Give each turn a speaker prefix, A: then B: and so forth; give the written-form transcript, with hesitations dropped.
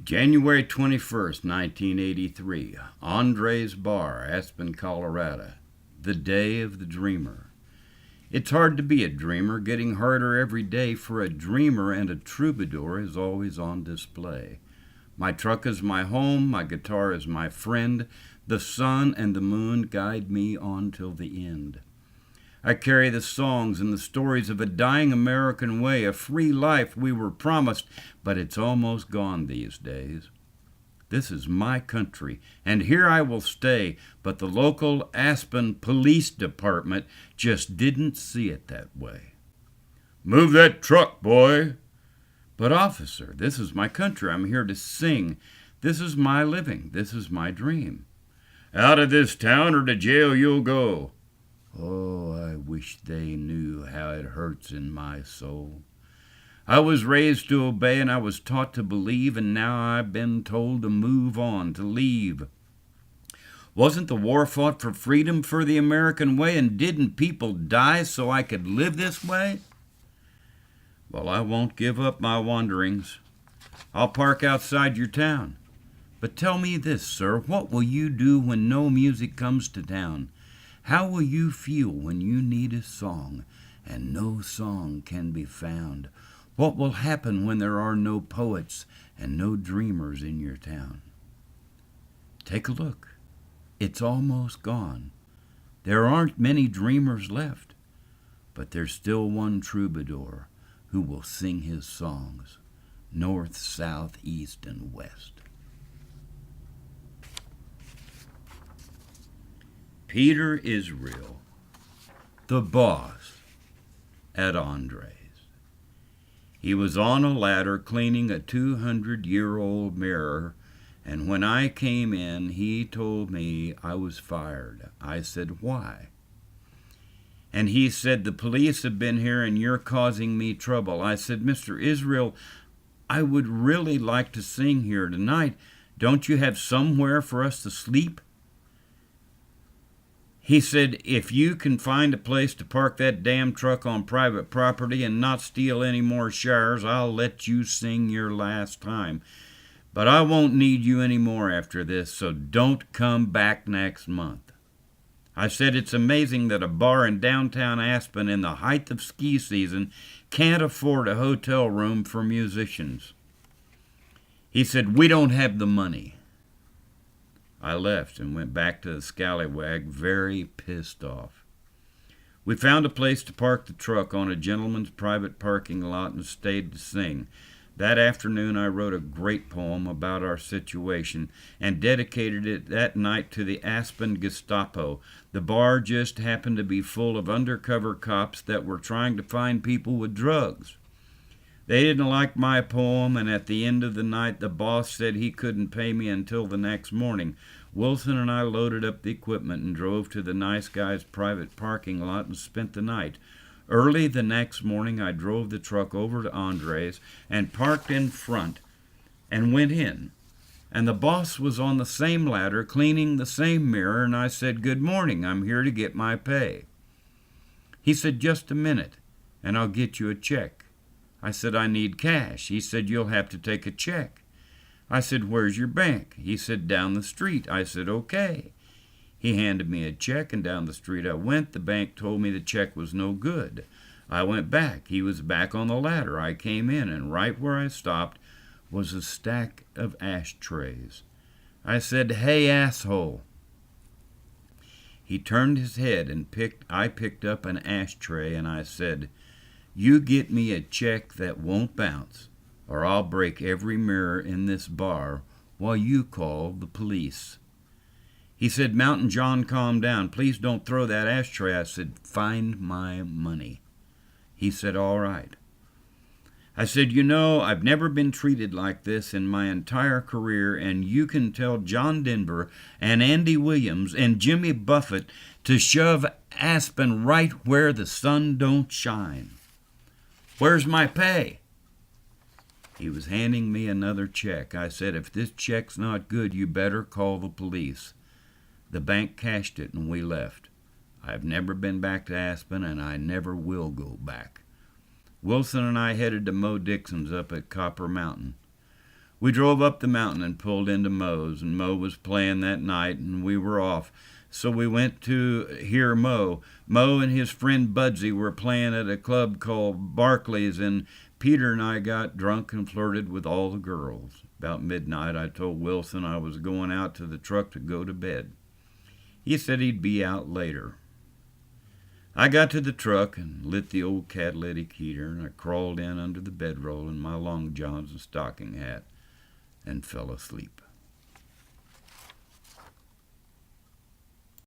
A: January 21st, 1983, Andre's Bar, Aspen, Colorado. The day of the dreamer. It's hard to be a dreamer, getting harder every day, for a dreamer and a troubadour is always on display. My truck is my home, my guitar is my friend, the sun and the moon guide me on till the end. I carry the songs and the stories of a dying American way, a free life we were promised, but it's almost gone these days. This is my country, and here I will stay, but the local Aspen Police Department just didn't see it that way. "Move that truck, boy!" "But, officer, this is my country. I'm here to sing. This is my living. This is my dream." "Out of this town or to jail you'll go." Oh, I wish they knew how it hurts in my soul. I was raised to obey and I was taught to believe, and now I've been told to move on, to leave. Wasn't the war fought for freedom, for the American way, and didn't people die so I could live this way? Well, I won't give up my wanderings. I'll park outside your town. But tell me this, sir, what will you do when no music comes to town? How will you feel when you need a song and no song can be found? What will happen when there are no poets and no dreamers in your town? Take a look. It's almost gone. There aren't many dreamers left, but there's still one troubadour who will sing his songs, north, south, east, and west. Peter Israel, the boss at Andre's. He was on a ladder cleaning a 200-year-old mirror, and when I came in, he told me I was fired. I said, "Why?" And he said, "The police have been here and you're causing me trouble." I said, "Mr. Israel, I would really like to sing here tonight. Don't you have somewhere for us to sleep?" He said, "If you can find a place to park that damn truck on private property and not steal any more showers, I'll let you sing your last time. But I won't need you anymore after this, so don't come back next month." I said, "It's amazing that a bar in downtown Aspen in the height of ski season can't afford a hotel room for musicians." He said, "We don't have the money." I left and went back to the scallywag, very pissed off. We found a place to park the truck on a gentleman's private parking lot and stayed to sing. That afternoon I wrote a great poem about our situation and dedicated it that night to the Aspen Gestapo. The bar just happened to be full of undercover cops that were trying to find people with drugs. They didn't like my poem, and at the end of the night the boss said he couldn't pay me until the next morning. Wilson and I loaded up the equipment and drove to the nice guy's private parking lot and spent the night. Early the next morning I drove the truck over to Andre's and parked in front and went in. And the boss was on the same ladder cleaning the same mirror, and I said, "Good morning, I'm here to get my pay." He said, "Just a minute, and I'll get you a check." I said, "I need cash." He said, "You'll have to take a check." I said, "Where's your bank?" He said, "Down the street." I said, "Okay." He handed me a check, and down the street I went. The bank told me the check was no good. I went back. He was back on the ladder. I came in, and right where I stopped was a stack of ashtrays. I said, "Hey, asshole." He turned his head, and I picked up an ashtray, and I said, "You get me a check that won't bounce, or I'll break every mirror in this bar while you call the police." He said, "Mountain John, calm down. Please don't throw that ashtray." I said, "Find my money." He said, "All right." I said, "You know, I've never been treated like this in my entire career, and you can tell John Denver and Andy Williams and Jimmy Buffett to shove Aspen right where the sun don't shine. Where's my pay?" He was handing me another check. I said, "If this check's not good, you better call the police." The bank cashed it, and we left. I've never been back to Aspen, and I never will go back. Wilson and I headed to Mo Dixon's up at Copper Mountain. We drove up the mountain and pulled into Moe's, and Moe was playing that night, and we were off. So we went to hear Moe. Moe and his friend Budsy were playing at a club called Barclays, and Peter and I got drunk and flirted with all the girls. About midnight, I told Wilson I was going out to the truck to go to bed. He said he'd be out later. I got to the truck and lit the old catalytic heater, and I crawled in under the bedroll in my long johns and stocking hat and fell asleep.